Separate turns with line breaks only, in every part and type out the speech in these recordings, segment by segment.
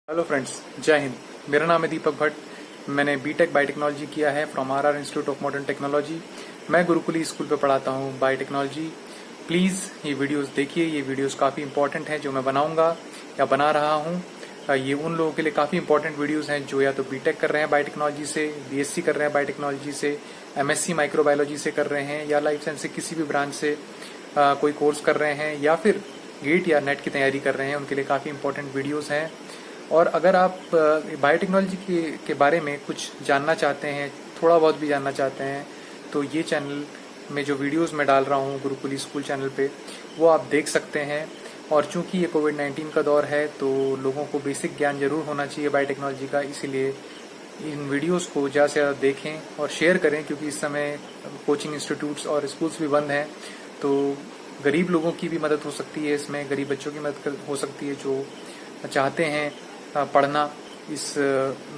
Hello friends, जय हिंद। मेरा नाम है दीपक भट्ट। मैंने बीटेक बायोटेक्नोलॉजी किया है from RR institute of modern technology. मैं गुरुकुली स्कूल पे पढ़ाता हूँ बायोटेक्नोलॉजी। प्लीज़ ये वीडियोस देखिए। ये वीडियोस काफ़ी इंपॉर्टेंट हैं जो मैं बनाऊंगा या बना रहा हूँ। ये उन लोगों के लिए काफ़ी इंपॉर्टेंट वीडियोस हैं जो या तो बीटेक कर रहे हैं बायोटेक्नोलॉजी से, बीएससी कर रहे हैं बायोटेक्नोलॉजी से, एमएससी माइक्रोबायोलॉजी से कर रहे हैं, या लाइफ साइंस से किसी भी ब्रांच से कोई कोर्स कर रहे हैं, या फिर गेट या नेट की तैयारी कर रहे हैं। उनके लिए काफ़ी इंपॉर्टेंट वीडियोस हैं। और अगर आप बायोटेक्नोलॉजी के बारे में कुछ जानना चाहते हैं, थोड़ा बहुत भी जानना चाहते हैं, तो ये चैनल में जो वीडियोस मैं डाल रहा हूँ गुरुकुली स्कूल चैनल पे, वो आप देख सकते हैं। और चूंकि ये कोविड-19 का दौर है तो लोगों को बेसिक ज्ञान जरूर होना चाहिए बायोटेक्नोलॉजी का, इसीलिए इन वीडियोस को ज़्यादा से ज़्यादा देखें और शेयर करें। क्योंकि इस समय कोचिंग इंस्टीट्यूट्स और स्कूल्स भी बंद हैं, तो गरीब लोगों की भी मदद हो सकती है इसमें, गरीब बच्चों की मदद हो सकती है जो चाहते हैं पढ़ना इस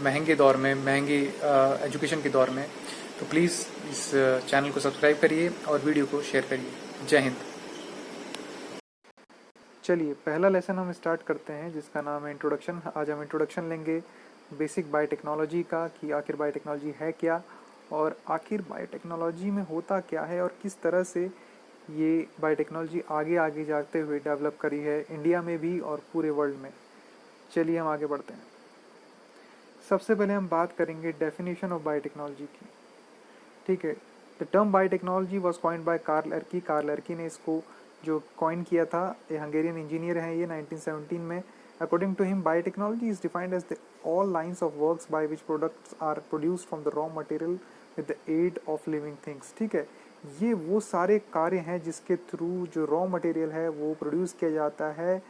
महंगे दौर में, महंगे एजुकेशन के दौर में। तो प्लीज़ इस चैनल को सब्सक्राइब करिए और वीडियो को शेयर करिए। जय हिंद। चलिए, पहला लेसन हम स्टार्ट करते हैं जिसका नाम है इंट्रोडक्शन। आज हम इंट्रोडक्शन लेंगे बेसिक बायोटेक्नोलॉजी का, कि आखिर बायोटेक्नोलॉजी है क्या और आखिर बायोटेक्नोलॉजी में होता क्या है और किस तरह से ये बायोटेक्नोलॉजी आगे आगे जाते हुए डेवलप करी है इंडिया में भी और पूरे वर्ल्ड में। चलिए हम आगे बढ़ते हैं। सबसे पहले हम बात करेंगे डेफिनेशन ऑफ बायोटेक्नोलॉजी की। ठीक है, the term biotechnology was coined by Karl Ereky. Karl Ereky ने इसको जो कॉइन किया था, ये हंगेरियन इंजीनियर हैं ये 1917 में। According to him, biotechnology is defined as the all lines of works by which products are produced from the raw material with the aid of living things. ठीक है, ये वो सारे कार्य हैं जिसके थ्रू जो रॉ मटेरियल है वो प्रोड्यूस किया जाता है।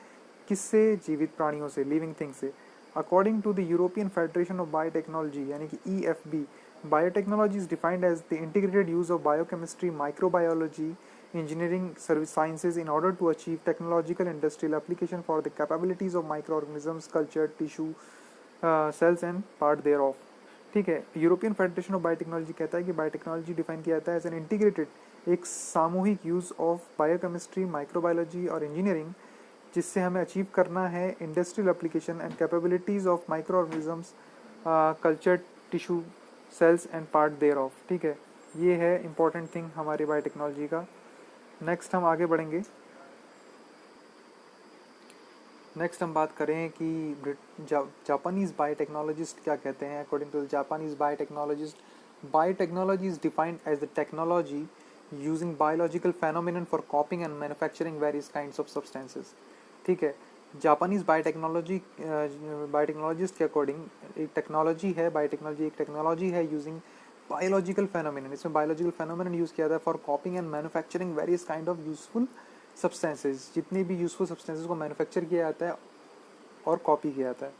किससे? जीवित प्राणियों से, लिविंग थिंग से। According to the European Federation of Biotechnology यानी कि EFB, biotechnology is defined as the integrated use of biochemistry, microbiology, engineering service sciences in order to achieve technological industrial application for the capabilities of microorganisms, culture, tissue, cells and part thereof। ठीक है, European Federation of biotechnology कहता है कि biotechnology define किया जाता है as an integrated, एक सामूहिक यूज ऑफ बायोकेमिस्ट्री, माइक्रोबायोलॉजी और इंजीनियरिंग, जिससे हमें अचीव करना है industrial application and capabilities of micro organisms, culture, tissue, cells and part thereof. ठीक है, ये है इंपॉर्टेंट थिंग हमारी बायोटेक्नोलॉजी का। नेक्स्ट हम आगे बढ़ेंगे। नेक्स्ट हम बात करें कि जापानीज बायोटेक्नोलॉजिस्ट क्या कहते हैं। According to the Japanese biotechnologist, biotechnology is defined as the technology using biological phenomenon for copying and manufacturing various kinds of substances. ठीक है, जापानीज बायोटेक्नोलॉजिस्ट के अकॉर्डिंग एक टेक्नोलॉजी है, बायोटेक्नोलॉजी एक टेक्नोलॉजी है यूजिंग बायोलॉजिकल फेनोमेनन। इसमें biological phenomenon use किया जाता है for copying and manufacturing various kind of useful substances. जितनी भी यूजफुल सब्सटेंसेज को मैन्युफैक्चर किया जाता है और कॉपी किया जाता है।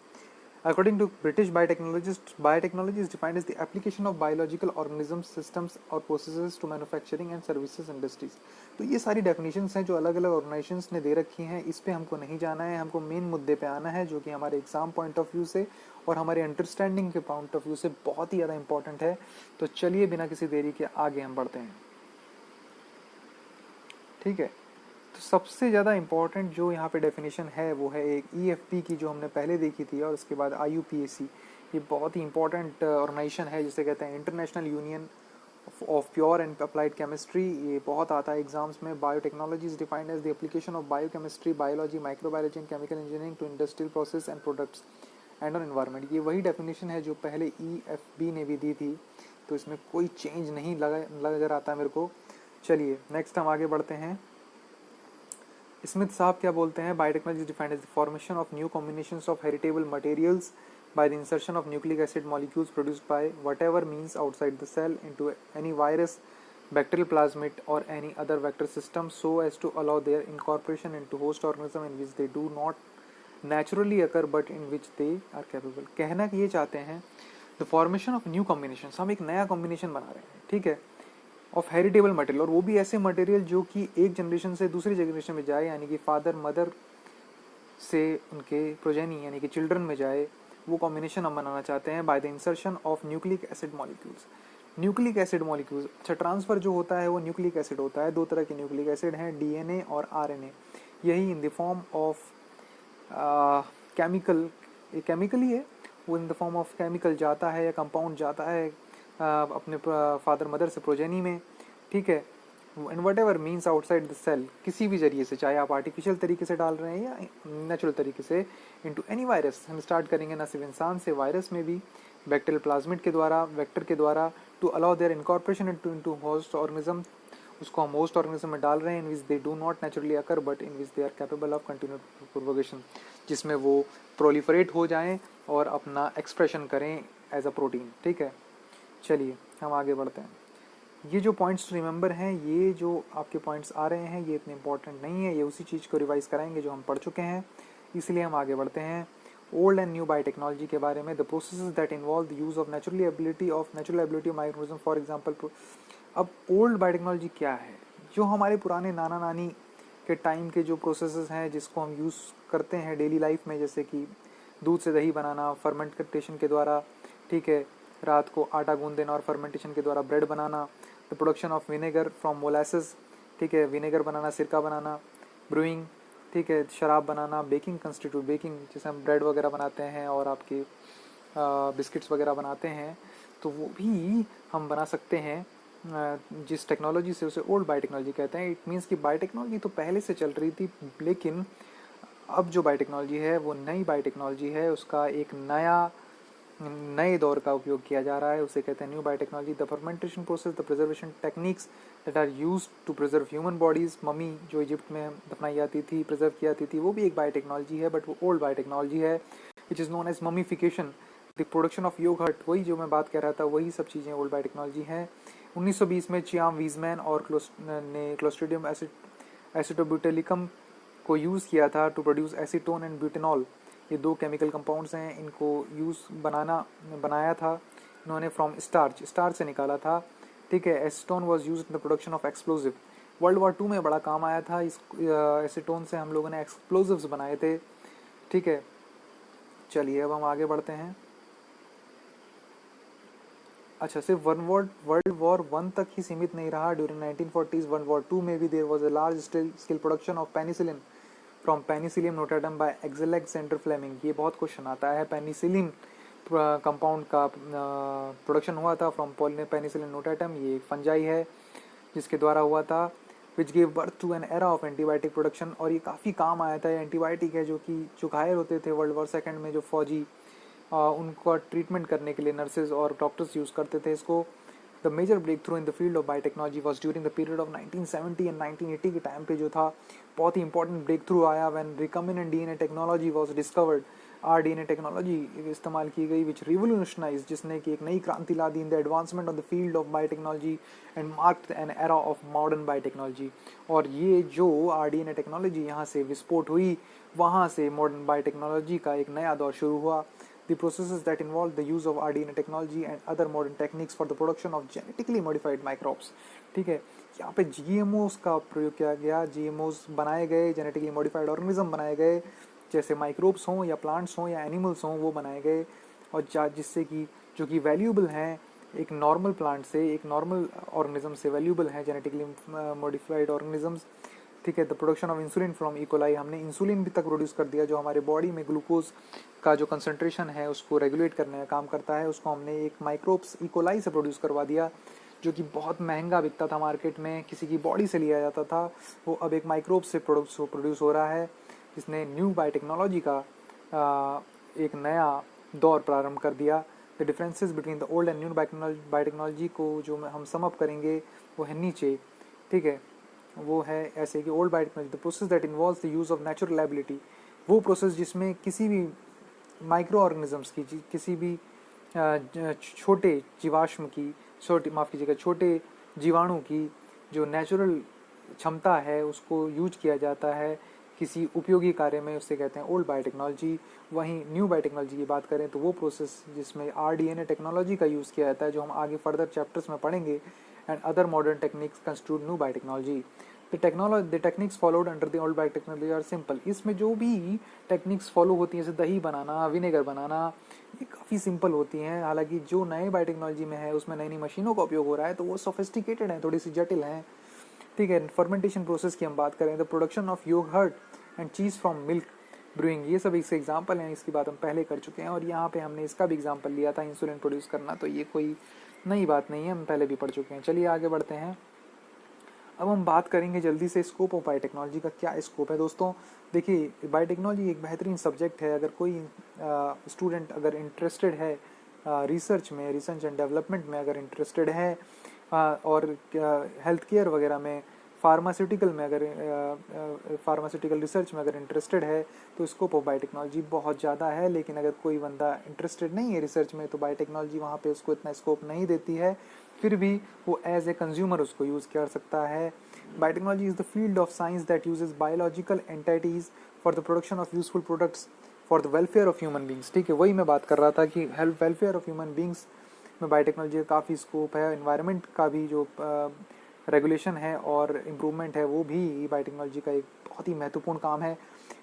According to British biotechnologist, biotechnology is defined as the application of biological organisms, systems और processes to manufacturing and services industries. तो ये सारी डेफिनेशंस हैं जो अलग अलग ऑर्गेनाइजेशंस ने दे रखी हैं। इस पे हमको नहीं जाना है, हमको मेन मुद्दे पे आना है जो कि हमारे एग्जाम पॉइंट ऑफ व्यू से और हमारे अंडरस्टैंडिंग के पॉइंट ऑफ व्यू से बहुत ही ज़्यादा इंपॉर्टेंट है। तो चलिए बिना किसी देरी के आगे हम बढ़ते हैं। ठीक है, तो सबसे ज़्यादा इंपॉर्टेंट जो यहाँ पे डेफिनेशन है वो है एक EFP की, जो हमने पहले देखी थी, और उसके बाद IUPAC। ये बहुत ही इंपॉर्टेंट ऑर्गेनाइजेशन है जिसे कहते हैं International Union of Pure and Applied Chemistry. ये बहुत आता है एग्जाम्स में। Biotechnology is defined as the application of biochemistry, biology, microbiology and chemical engineering to industrial process and products and on environment. ये वही डेफिनेशन है जो पहले EFB ने भी दी थी, तो इसमें कोई चेंज नहीं नजर आता मेरे को। चलिए नेक्स्ट हम आगे बढ़ते हैं। स्मिथ साहब क्या बोलते हैं? Biotechnology defined as the formation of new combinations of heritable materials by the insertion of nucleic acid molecules produced by whatever means outside the cell into any virus, bacterial plasmid or any other vector system so as to allow their incorporation into host organism in which they do not naturally occur but in which they are capable। कहना ये चाहते हैं the formation of new combinations, हम एक नया combination बना रहे हैं, ठीक है, ऑफ हेरिटेबल मटेरियल, और वो भी ऐसे मटेरियल जो कि एक जनरेशन से दूसरी जनरेशन में जाए, यानी कि फादर मदर से उनके प्रोजेनी यानी कि चिल्ड्रन में जाए, वो कॉम्बिनेशन हम बनाना चाहते हैं by the insertion of nucleic acid molecules. Nucleic acid molecules, अच्छा, ट्रांसफर जो होता है वो न्यूक्लिक एसिड होता है। दो तरह के न्यूक्लिक एसिड हैं, DNA और RNA। यही in the form of chemical एक केमिकल ही है, वो in the form of chemical जाता है या कंपाउंड जाता है अपने फादर मदर से प्रोजेनी में, ठीक है, and whatever means outside the cell, किसी भी जरिए से, चाहे आप आर्टिफिशियल तरीके से डाल रहे हैं या नेचुरल तरीके से, इनटू एनी वायरस। हम स्टार्ट करेंगे ना सिर्फ इंसान से, वायरस में भी बैक्टीरियल प्लाज्मिड के द्वारा, वेक्टर के द्वारा, to allow their incorporation into host organism. उसको हम होस्ट ऑर्गेनिज्म में डाल रहे हैं in which they do not naturally occur but in which they are capable of continue propagation, जिसमें वो प्रोलिफरेट हो जाएं और अपना एक्सप्रेशन करें एज अ प्रोटीन, ठीक है। चलिए हम आगे बढ़ते हैं। ये जो पॉइंट्स रिमेंबर हैं, ये जो आपके पॉइंट्स आ रहे हैं, ये इतने इंपॉर्टेंट नहीं है, ये उसी चीज़ को रिवाइज कराएंगे जो हम पढ़ चुके हैं, इसलिए हम आगे बढ़ते हैं। ओल्ड एंड न्यू बायोटेक्नोलॉजी के बारे में, the processes that involve the use of natural ability of microorganism, for example. अब ओल्ड बायोटेक्नोलॉजी क्या है? जो हमारे पुराने नाना नानी के टाइम के जो प्रोसेसेस हैं जिसको हम यूज़ करते हैं डेली लाइफ में, जैसे कि दूध से दही बनाना फर्मेंटेशन के द्वारा, ठीक है, रात को आटा गूंद देना और फर्मेंटेशन के द्वारा bread banana, the production of vinegar from molasses, ठीक है, विनेगर बनाना, सिरका बनाना, ब्रूइंग, ठीक है, शराब बनाना, बेकिंग कंस्टिट्यूट, बेकिंग जैसे हम ब्रेड वगैरह बनाते हैं और आपके बिस्किट्स वगैरह बनाते हैं, तो वो भी हम बना सकते हैं जिस टेक्नोलॉजी से, उसे ओल्ड बायोटेक्नोलॉजी कहते हैं। इट मीन्स कि बायोटेक्नोलॉजी तो पहले से चल रही थी, लेकिन अब जो बायोटेक्नोलॉजी है वो नई बायोटेक्नोलॉजी है, उसका एक नए दौर का उपयोग किया जा रहा है, उसे कहते हैं new biotechnology. The fermentation process, the preservation techniques that are used to preserve human bodies, mummy जो इजिप्ट में दफनाई जाती थी, प्रिजर्व की जाती थी, वो भी एक बायोटेक्नोलॉजी है, बट वो ओल्ड बायोटेक्नोलॉजी है, which is known as mummification. The production of yoghurt, वही जो मैं बात कर रहा था, वही सब चीज़ें ओल्ड बायोटेक्नोलॉजी हैं। 1920 में चियाम वीजमैन और ने क्लोस्ट्रीडियम एसिटोब्यूटेलिकम को यूज़ किया था to produce acetone and butanol. ये दो केमिकल कंपाउंड्स हैं, इनको बनाया था इन्होंने फ्रॉम स्टार्च से निकाला था, ठीक है। Acetone was used in the production of explosive. World war 2 में बड़ा काम आया था, इस एसीटोन से हम लोगों ने एक्सप्लोजिव्स बनाए थे, ठीक है। चलिए अब हम आगे बढ़ते हैं। अच्छा, सिर्फ वर्ल्ड वॉर 1 तक ही सीमित नहीं रहा। ड्यूरिंग 1940s वर्ल्ड वॉर 2 में भी there was a large scale production of penicillin from Penicillium notatum by Alexander Fleming. ये बहुत क्वेश्चन आता है, पेनिसिलिन कंपाउंड का प्रोडक्शन हुआ था फ्रॉम पेनिसिलिन नोटाटम, ये एक फंजाई है जिसके द्वारा हुआ था, which gave birth to an era of antibiotic production. और ये काफ़ी काम आया था, एंटीबायोटिक है जो घायल होते थे वर्ल्ड वॉर 2 में, जो फौजी उनका ट्रीटमेंट करने के लिए नर्सेज और डॉक्टर्स यूज़ करते थे इसको। The major breakthrough in the field of biotechnology was during the period of 1970 and 1980 के टाइम पे जो था, बहुत ही इंपॉर्टेंट ब्रेक थ्रू आया when recombinant DNA technology was discovered. RDNA technology इस्तेमाल की गई, विच रिवोल्यूशनाइज, जिसने कि एक नई क्रांति ला दी in the advancement of the field of biotechnology and marked an era of modern biotechnology. और ये जो आरडीएनए टेक्नोलॉजी यहाँ से विस्फोट हुई, वहाँ से मॉडर्न बायोटेक्नोलॉजी का एक नया दौर शुरू हुआ। The processes that involve the use of RDNA technology and other modern techniques for the production of genetically modified microbes, ठीक है। यहाँ पे GMOs का प्रयोग किया गया, GMOs बनाए गए, जेनेटिकली मॉडिफाइड ऑर्गेनिज्म बनाए गए, जैसे माइक्रोब्स हों या प्लांट्स हों या एनिमल्स हों, वो बनाए गए, और जिससे कि जो कि वैल्यूएबल हैं एक नॉर्मल प्लांट से, एक नॉर्मल ऑर्गेनिज्म से वैल्यूएबल हैं जेनेटिकली मॉडिफाइड ऑर्गेनिजम्स, ठीक है। The production of insulin from E coli, हमने इंसुलिन भी तक प्रोड्यूस कर दिया, जो हमारे बॉडी में ग्लूकोज का जो कंसंट्रेशन है उसको रेगुलेट करने का काम करता है, उसको हमने एक माइक्रोब्स इकोलाई से प्रोड्यूस करवा दिया, जो कि बहुत महंगा बिकता था मार्केट में, किसी की बॉडी से लिया जाता था, वो अब एक माइक्रोब से प्रोड्यूस हो रहा है, जिसने न्यू बायोटेक्नोलॉजी का एक नया दौर प्रारंभ कर दिया। The differences between the old and new biotechnology को जो हम सम अप करेंगे वो है नीचे, ठीक है। वो है ऐसे कि old biotechnology, the process that involves the use of natural ability, वो प्रोसेस जिसमें किसी भी माइक्रो ऑर्गेनिजम्स की, किसी भी छोटे जीवाश्म की, छोटे जीवाणु की जो नेचुरल क्षमता है उसको यूज किया जाता है किसी उपयोगी कार्य में, उससे कहते हैं ओल्ड बायोटेक्नोलॉजी। वहीं न्यू बायोटेक्नोलॉजी की बात करें तो वो प्रोसेस जिसमें आरडीएनए टेक्नोलॉजी का यूज़ किया जाता है, जो हम आगे फर्दर चैप्टर्स में पढ़ेंगे, and other modern techniques constitute new biotechnology. The techniques followed under the old biotechnology are simple. इसमें जो भी टेक्निक्स फॉलो होती हैं, जैसे दही बनाना, विनेगर बनाना, ये काफ़ी सिंपल होती हैं। हालांकि जो नए बायोटेक्नोलॉजी में है उसमें नई नई मशीनों का उपयोग हो रहा है, तो वो सोफिस्टिकेटेड हैं, थोड़ी सी जटिल हैं, ठीक है। फर्मेंटेशन प्रोसेस की हम बात करें, the production of yoghurt and cheese from milk, brewing, ये सब इसके एग्जाम्पल हैं, इसकी बात हम पहले कर चुके हैं। और यहाँ पे हमने इसका भी एग्जाम्पल लिया था इंसुलिन प्रोड्यूस करना, तो ये कोई नई बात नहीं है, हम पहले भी पढ़ चुके हैं। चलिए आगे बढ़ते हैं। अब हम बात करेंगे जल्दी से स्कोप ऑफ बायोटेक्नोलॉजी का। क्या स्कोप है दोस्तों? देखिए, बायोटेक्नोलॉजी एक बेहतरीन सब्जेक्ट है। अगर कोई स्टूडेंट अगर इंटरेस्टेड है रिसर्च में, रिसर्च एंड डेवलपमेंट में अगर इंटरेस्टेड है, और हेल्थ केयर वगैरह में, फार्मास्यूटिकल में, अगर फार्मास्यूटिकल रिसर्च में अगर इंटरेस्टेड है, तो स्कोप ऑफ बायोटेक्नोलॉजी बहुत ज़्यादा है। लेकिन अगर कोई बंदा इंटरेस्टेड नहीं है रिसर्च में, तो बायोटेक्नोलॉजी वहाँ पे उसको इतना स्कोप नहीं देती है। फिर भी वो एज ए कंज्यूमर उसको यूज़ कर सकता है। Biotechnology is the field of science that uses biological entities for the production of useful products for the welfare of human beings. ठीक है, वही मैं बात कर रहा था कि वेलफेयर ऑफ ह्यूमन बींग्स में बायोटेक्नोलॉजी का काफ़ी स्कोप है। इन्वायरमेंट का भी जो रेगुलेशन है और इम्प्रूवमेंट है, वो भी बायोटेक्नोलॉजी का एक बहुत ही महत्वपूर्ण काम है।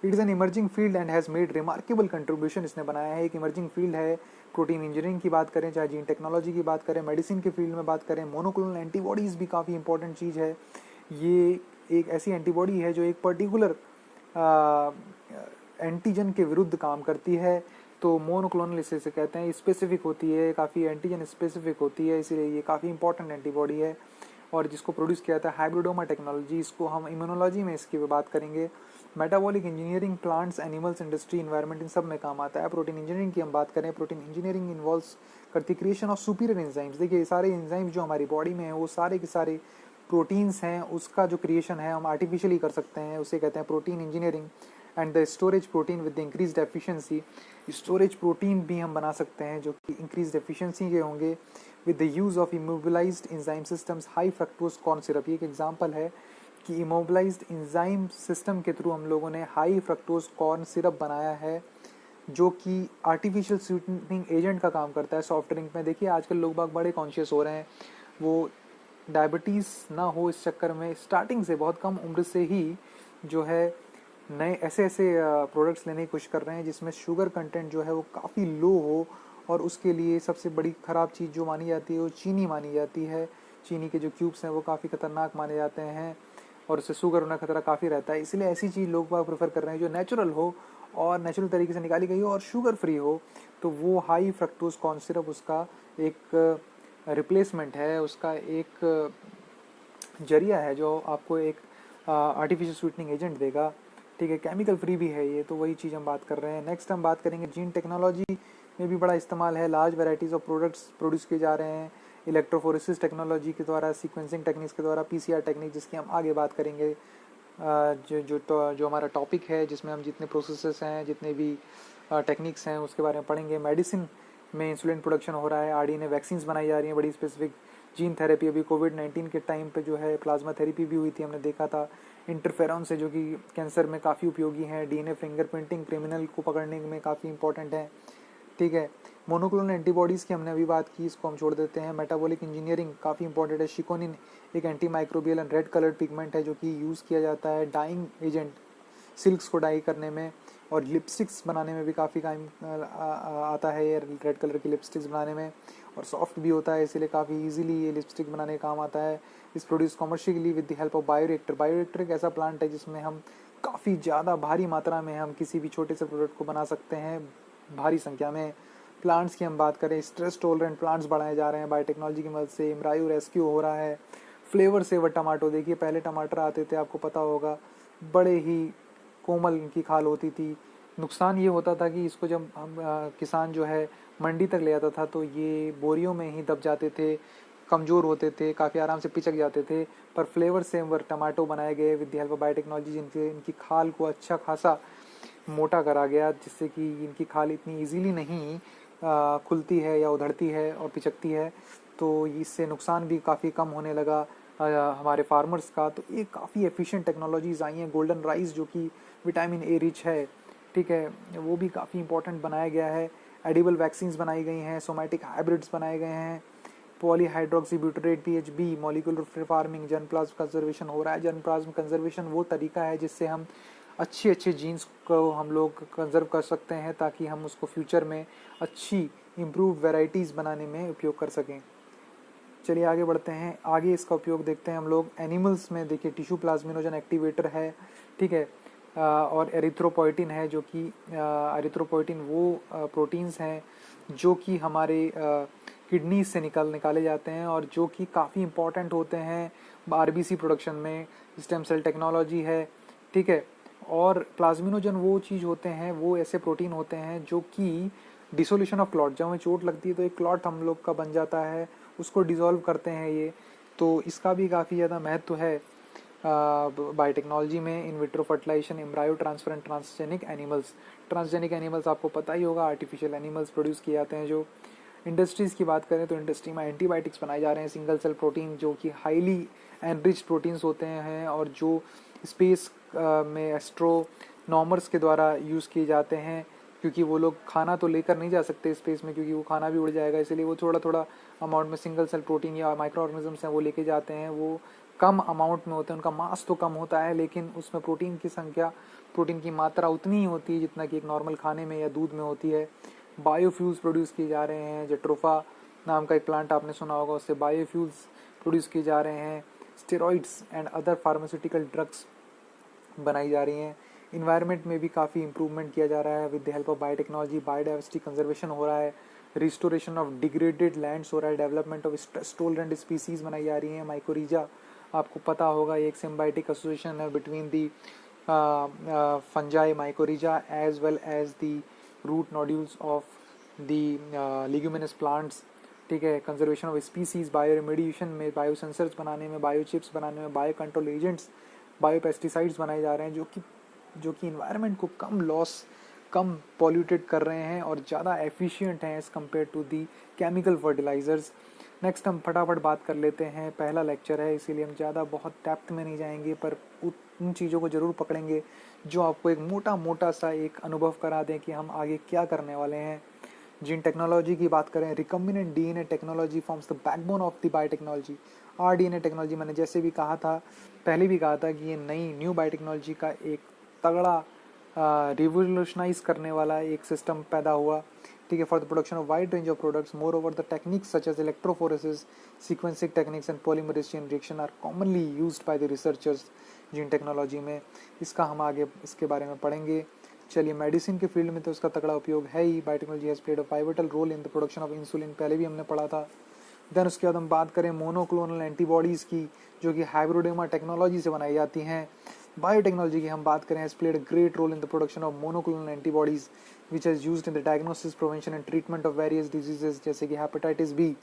It is an emerging field and has made remarkable contribution. इसने बनाया है, एक इमर्जिंग फील्ड है। प्रोटीन इंजीनियरिंग की बात करें, चाहे जीन टेक्नोलॉजी की बात करें, मेडिसिन के फील्ड में बात करें, मोनोक्लोनल एंटीबॉडीज़ भी काफ़ी इंपॉर्टेंट चीज़ है। ये एक ऐसी एंटीबॉडी है जो एक पर्टिकुलर एंटीजन के विरुद्ध काम करती है। तो मोनोक्लोनल इसे कहते हैं, स्पेसिफिक होती है, काफ़ी एंटीजन स्पेसिफिक होती है, इसीलिए ये काफ़ी इंपॉर्टेंट एंटीबॉडी है। और जिसको प्रोड्यूस किया था हाइब्रिडोमा टेक्नोलॉजी, इसको हम इम्यूनोलॉजी में इसकी बात करेंगे। Metabolic engineering, plants, animals, industry, environment, इन सब में काम आता है। प्रोटीन इंजीनियरिंग की हम बात करें, प्रोटीन इंजीनियरिंग इन्वॉल्व्स करती क्रिएशन ऑफ सुपीरियर एंजाइम्स। देखिए, ये सारे एंजाइम्स जो हमारी बॉडी में है, वो सारे के सारे प्रोटीन्स हैं, उसका जो क्रिएशन है हम आर्टिफिशियली कर सकते हैं, उसे कहते हैं protein engineering. And the storage protein with the increased efficiency, storage protein भी हम बना सकते हैं जो कि इंक्रीज्ड एफिशिएंसी के होंगे with the use of immobilised enzyme systems, high fructose corn syrup. ये एक एग्जांपल है कि इमोबिलाइज्ड एंजाइम सिस्टम के थ्रू हम लोगों ने हाई फ्रक्टोज कॉर्न सिरप बनाया है, जो कि आर्टिफिशियल स्वीटनिंग एजेंट का काम करता है सॉफ्ट ड्रिंक में। देखिए, आजकल लोग बाग बड़े कॉन्शियस हो रहे हैं, वो डायबिटीज़ ना हो इस चक्कर में स्टार्टिंग से, बहुत कम उम्र से ही जो है नए ऐसे ऐसे प्रोडक्ट्स लेने की कोशिश कर रहे हैं जिसमें शुगर कंटेंट जो है वो काफ़ी लो हो। और उसके लिए सबसे बड़ी ख़राब चीज़ जो मानी जाती है वो चीनी मानी जाती है। चीनी के जो क्यूब्स हैं वो काफ़ी ख़तरनाक माने जाते हैं और उससे शुगर होने का खतरा काफ़ी रहता है। इसलिए ऐसी चीज़ लोग बाग प्रेफर कर रहे हैं जो नेचुरल हो और नेचुरल तरीके से निकाली गई हो और शुगर फ्री हो। तो वो हाई फ्रक्टोज कॉर्न सिरप उसका एक रिप्लेसमेंट है, उसका एक जरिया है जो आपको एक आर्टिफिशियल स्वीटनिंग एजेंट देगा। ठीक है, केमिकल फ्री भी है ये, तो वही चीज़ हम बात कर रहे हैं। नेक्स्ट हम बात करेंगे जीन टेक्नोलॉजी में भी बड़ा इस्तेमाल है। Large varieties of products produce किए जा रहे हैं इलेक्ट्रोफोरेसिस टेक्नोलॉजी के द्वारा, सीक्वेंसिंग टेक्निक्स के द्वारा, पीसीआर टेक्निक, जिसकी हम आगे बात करेंगे। जो हमारा टॉपिक है, जिसमें हम जितने प्रोसेसेस हैं, जितने भी टेक्निक्स हैं, उसके बारे में पढ़ेंगे। मेडिसिन में इंसुलिन प्रोडक्शन हो रहा है, आरडीएनए वैक्सीन्स बनाई जा रही हैं बड़ी स्पेसिफिक। जीन थेरेपी, अभी कोविड-19 के टाइम पे जो है प्लाज्मा थेरेपी भी हुई थी, हमने देखा था। इंटरफेरॉन से, जो कि कैंसर में काफ़ी उपयोगी हैं। डीएनए फिंगरप्रिंटिंग क्रिमिनल को पकड़ने में काफ़ी इंपॉर्टेंट है। ठीक है, मोनोक्लोनल एंटीबॉडीज़ की हमने अभी बात की, इसको हम छोड़ देते हैं। मेटाबॉलिक इंजीनियरिंग काफ़ी इंपॉर्टेंट है। शिकोनिन एक anti microbial and red coloured pigment है जो कि यूज़ किया जाता है डाइंग एजेंट, सिल्क्स को डाई करने में, और लिपस्टिक्स बनाने में भी काफ़ी काम आता है ये रेड कलर की लिपस्टिक्स बनाने में। और सॉफ्ट भी होता है, इसीलिए काफ़ी इजीली ये लिपस्टिक बनाने का काम आता है। इस produce commercially with the help of bioreactor. Bioreactor एक ऐसा प्लांट है जिसमें हम काफ़ी ज़्यादा भारी मात्रा में हम किसी भी छोटे से प्रोडक्ट को बना सकते हैं भारी संख्या में। प्लांट्स की हम बात करें, स्ट्रेस टॉलरेंट प्लांट्स बढ़ाए जा रहे हैं बायोटेक्नोलॉजी की मदद से। एम्ब्रायो रेस्क्यू हो रहा है। फ्लेवर सेवर टमाटो, देखिए पहले टमाटर आते थे, आपको पता होगा, बड़े ही कोमल इनकी खाल होती थी। नुकसान ये होता था कि इसको जब हम किसान जो है मंडी तक ले आता था तो ये बोरियों में ही दब जाते थे, कमज़ोर होते थे, काफ़ी आराम से पिचक जाते थे। पर फ्लेवर सेवर टमाटो बनाए गए with the help of biotechnology, जिनसे इनकी खाल को अच्छा खासा मोटा करा गया, जिससे कि इनकी खाल इतनी इजीली नहीं खुलती है या उधड़ती है और पिचकती है। तो इससे नुकसान भी काफ़ी कम होने लगा हमारे फार्मर्स का। तो ये काफ़ी एफिशिएंट टेक्नोलॉजीज़ आई हैं। गोल्डन राइस जो कि विटामिन ए रिच है, ठीक है, वो भी काफ़ी इंपॉर्टेंट बनाया गया है। एडिबल वैक्सीन्स बनाई गई हैं, सोमैटिक हाइब्रिड्स बनाए गए हैं। पॉलीहाइड्रोक्सीब्यूटरेट PHB, molecular farming, germplasm conservation हो रहा है। जर्मप्लाज्म कंजर्वेशन वो तरीका है जिससे हम अच्छे अच्छे जीन्स को हम लोग कंजर्व कर सकते हैं ताकि हम उसको फ्यूचर में अच्छी इम्प्रूव वैराइटीज़ बनाने में उपयोग कर सकें। चलिए आगे बढ़ते हैं। आगे इसका उपयोग देखते हैं हम लोग एनिमल्स में। देखिए, टिश्यू प्लाज्मिनोजन एक्टिवेटर है, ठीक है। और एरिथ्रोपोइटिन है, जो कि एरिथ्रोपोइटिन वो प्रोटीन्स हैं जो कि हमारे किडनी से निकाले जाते हैं और जो कि काफ़ी इंपॉर्टेंट होते हैं आरबीसी प्रोडक्शन में। स्टेम सेल टेक्नोलॉजी है, ठीक है। और प्लाज्मिनोजन वो चीज़ होते हैं, वो ऐसे प्रोटीन होते हैं जो कि डिसोल्यूशन ऑफ क्लॉट, जब हमें चोट लगती है तो एक क्लॉट हम लोग का बन जाता है, उसको डिसॉल्व करते हैं ये। तो इसका भी काफ़ी ज़्यादा महत्व है बायोटेक्नोलॉजी में। In vitro fertilisation, embryo transfer and transgenic animals आपको पता ही होगा, आर्टिफिशियल एनिमल्स प्रोड्यूस किए जाते हैं। जो इंडस्ट्रीज़ की बात करें तो इंडस्ट्री में एंटीबायोटिक्स बनाए जा रहे हैं, सिंगल सेल प्रोटीन जो कि हाईली एनरिच्ड प्रोटीन्स होते हैं और जो स्पेस में एस्ट्रोनॉमर्स के द्वारा यूज़ किए जाते हैं, क्योंकि वो लोग खाना तो लेकर नहीं जा सकते स्पेस में, क्योंकि वो खाना भी उड़ जाएगा, इसलिए वो थोड़ा थोड़ा अमाउंट में सिंगल सेल प्रोटीन या माइक्रो ऑर्गेनिजम्स हैं वो लेके जाते हैं। वो कम अमाउंट में होते हैं, उनका मास तो कम होता है, लेकिन उसमें प्रोटीन की संख्या, प्रोटीन की मात्रा उतनी ही होती है जितना कि एक नॉर्मल खाने में या दूध में होती है। बायोफ्यूल्स प्रोड्यूस किए जा रहे हैं, जेट्रोफा नाम का एक प्लांट आपने सुना होगा, उससे बायोफ्यूल्स प्रोड्यूस किए जा रहे हैं। Steroids and other pharmaceutical drugs बनाई जा रही हैं। इन्वायरमेंट में भी काफ़ी इंप्रूवमेंट किया जा रहा है with the help of biotechnology. Biodiversity conservation हो रहा है, रिस्टोरेशन ऑफ डिग्रेडेड लैंड्स हो रहा है, development of stress tolerant species बनाई जा रही हैं। माइकोरिजा आपको पता होगा, एक सिम्बायोटिक एसोसिएशन है between the fungi mycorrhiza as well as the root nodules of the leguminous plants, ठीक है। Conservation of species, bioremediation में, बायो सेंसर्स बनाने में, बायो चिप्स बनाने में, biocontrol agents, biopesticides बनाए जा रहे हैं जो कि इन्वायरमेंट को कम पॉल्यूटेड कर रहे हैं और ज़्यादा एफिशिएंट हैं as compared to the chemical fertilisers. Next हम फटाफट बात कर लेते हैं, पहला लेक्चर है इसीलिए हम ज़्यादा बहुत डेप्थ में नहीं जाएंगे, पर उन चीज़ों को ज़रूर पकड़ेंगे जो आपको एक मोटा सा एक अनुभव करा दें कि हम आगे क्या करने वाले हैं। जीन टेक्नोलॉजी की बात करें, recombinant DNA technology forms the backbone of the biotechnology. RDNA technology, मैंने जैसे भी कहा था, पहले भी कहा था कि ये न्यू बायोटेक्नोलॉजी का एक तगड़ा रिवोल्यूशनाइज करने वाला एक सिस्टम पैदा हुआ, ठीक है, for the production of wide range of products. Moreover the techniques such as electrophoresis, sequencing techniques and polymerase chain reaction are commonly used by the researchers gene technology में। इसका हम आगे इसके बारे में पढ़ेंगे। चलिए, मेडिसिन के फील्ड में तो इसका तगड़ा उपयोग है ही। Biotechnology has played a pivotal role in the production of insulin, पहले भी हमने पढ़ा था। देन उसके बाद हम बात करें मोनोक्लोनल एंटीबॉडीज़ की, जो कि हाइब्रिडोमा टेक्नोलॉजी से बनाई जाती हैं। बायोटेक्नोलॉजी की हम बात करें, has played a great role in the production of monoclonal antibodies which has used in the diagnosis, prevention and treatment of various diseases जैसे कि hepatitis B.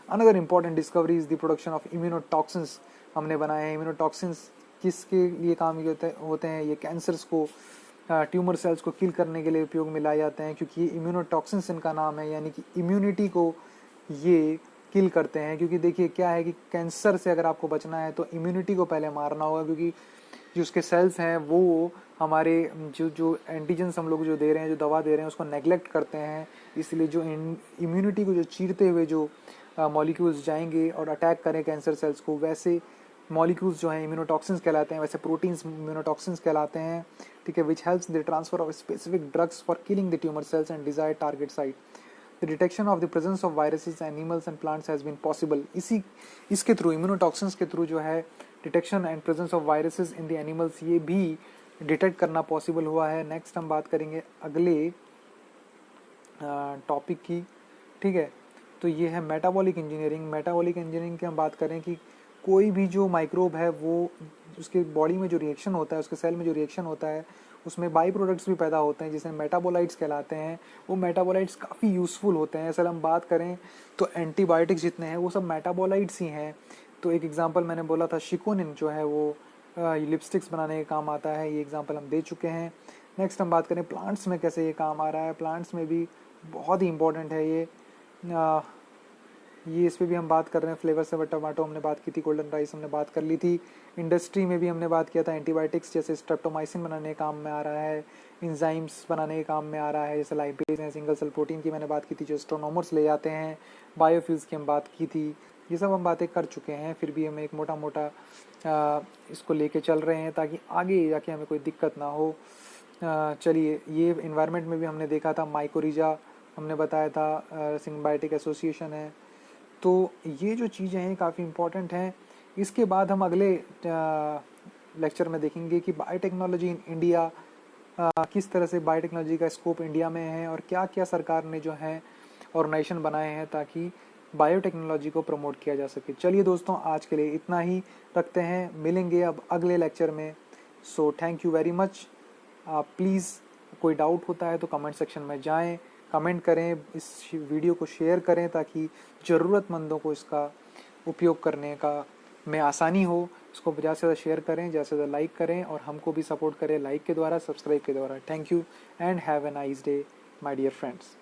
Another important discovery is the production of immunotoxins हमने बनाए हैं। इम्यूनोटॉक्सिन्स किसके लिए काम होते हैं? ये कैंसर्स को, ट्यूमर सेल्स को किल करने के लिए उपयोग में लाए जाते हैं, क्योंकि इम्यूनोटॉक्सिन्स इनका नाम है, यानी कि इम्यूनिटी को ये किल करते हैं। क्योंकि देखिए क्या है कि कैंसर से अगर आपको बचना है तो इम्यूनिटी को पहले मारना होगा, क्योंकि जो उसके सेल्स हैं वो हमारे जो एंटीजेंस हम लोग जो दे रहे हैं, जो दवा दे रहे हैं, उसको नेग्लेक्ट करते हैं। इसलिए जो इम्यूनिटी को जो चीरते हुए जो मॉलिक्यूल्स जाएंगे और अटैक करें कैंसर सेल्स को, वैसे मॉलिक्यूल्स जो हैं इम्यूनोटॉक्सिन्स कहलाते हैं, वैसे प्रोटीन्स इम्यूनोटॉक्सिन्स कहलाते हैं, ठीक है, which helps the transfer of specific drugs for killing the tumour cells and desired target site. The detection of the presence of viruses animals and plants has been possible. इसके थ्रू, इम्यूनोटॉक्सिन्स के through जो है detection and presence of viruses in the animals, ये भी detect करना possible हुआ है। Next हम बात करेंगे अगले टॉपिक की, ठीक है, तो ये है मेटाबॉलिक इंजीनियरिंग। मेटाबॉलिक इंजीनियरिंग की हम बात करें कि कोई भी जो माइक्रोब है वो उसके बॉडी में जो रिएक्शन होता है, उसके सेल में जो रिएक्शन होता है, उसमें बाई प्रोडक्ट्स भी पैदा होते हैं जिसे मेटाबोलाइट्स कहलाते हैं। वो मेटाबोलाइट्स काफ़ी यूज़फुल होते हैं। असल हम बात करें तो एंटीबायोटिक्स जितने हैं वो सब मेटाबोलाइट्स ही हैं। तो एक एग्जांपल मैंने बोला था, शिकोनिन जो है वो लिपस्टिक्स बनाने के काम आता है, ये एग्जांपल हम दे चुके हैं। नेक्स्ट हम बात करें प्लांट्स में कैसे ये काम आ रहा है। प्लांट्स में भी बहुत ही इंपॉर्टेंट है ये इस पर भी हम बात कर रहे हैं। फ्लेवर से टमाटो हमने बात की थी, गोल्डन राइस हमने बात कर ली थी। इंडस्ट्री में भी हमने बात किया था, एंटीबायोटिक्स जैसे स्ट्रेप्टोमाइसिन बनाने के काम में आ रहा है, इंजाइम्स बनाने के काम में आ रहा है, जैसे लाइपेज हैं। सिंगल सेल प्रोटीन की मैंने बात की थी जो एस्ट्रोनॉमर्स ले जाते हैं। बायोफ्यूल्स की हम बात की थी। ये सब हम बातें कर चुके हैं, फिर भी हम एक मोटा इसको लेके चल रहे हैं ताकि आगे जाके हमें कोई दिक्कत ना हो। चलिए, ये इन्वायरमेंट में भी हमने देखा था, माइकोरिजा हमने बताया था, सिम्बायोटिक एसोसिएशन है। तो ये जो चीज़ें हैं काफ़ी इम्पोर्टेंट हैं। इसके बाद हम अगले लेक्चर में देखेंगे कि बायोटेक्नोलॉजी इन इंडिया, किस तरह से बायोटेक्नोलॉजी का स्कोप इंडिया में है और क्या क्या सरकार ने जो है ऑर्गेनाइजेशन बनाए हैं ताकि बायोटेक्नोलॉजी को प्रमोट किया जा सके। चलिए दोस्तों, आज के लिए इतना ही रखते हैं, मिलेंगे अब अगले लेक्चर में। So thank you very much. आप प्लीज़, कोई डाउट होता है तो कमेंट सेक्शन में जाएं, कमेंट करें, इस वीडियो को शेयर करें ताकि ज़रूरतमंदों को इसका उपयोग करने का में आसानी हो। इसको ज़्यादा से ज़्यादा शेयर करें, ज़्यादा से ज़्यादा लाइक करें और हमको भी सपोर्ट करें लाइक के द्वारा, सब्सक्राइब के द्वारा। Thank you and have a nice day my dear friends.